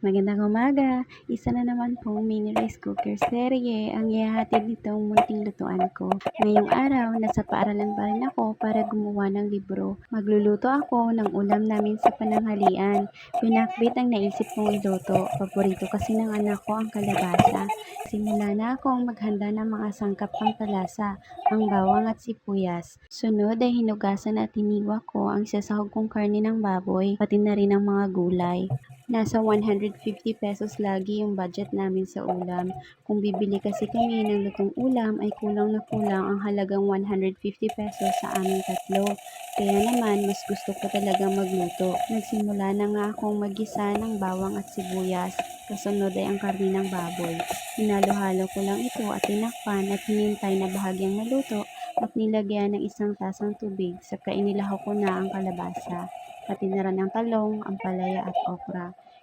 Magandang umaga! Isa na naman pong mini rice cooker serye ang ihahatid nitong munting lutuan ko. Ngayong araw, nasa paaralan pa rin ako para gumawa ng libro. Magluluto ako ng ulam namin sa pananghalian. Pinakbit ang naisip kong iluto. Paborito kasi ng anak ko ang kalabasa. Simula na akong maghanda ng mga sangkap pampalasa, ang bawang at sibuyas. Sunod ay hinugasan at hiniwa ko ang sasahog kong karne ng baboy, pati na rin ang mga gulay. Nasa ₱150 lagi yung budget namin sa ulam. Kung bibili kasi kami ng lutong ulam ay kulang na kulang ang halagang ₱150 sa aming tatlo. Kaya naman mas gusto ko talagang magluto. Nagsimula na nga akong maggisa ng bawang at sibuyas. Kasunod ay ang karne ng baboy. Hinalo-halo ko lang ito at tinakpan at hinintay na bahagyang maluto at nilagyan ng isang tasang tubig saka inilahaw ko na ang kalabasa. Pati na rin ang talong, ampalaya at okra.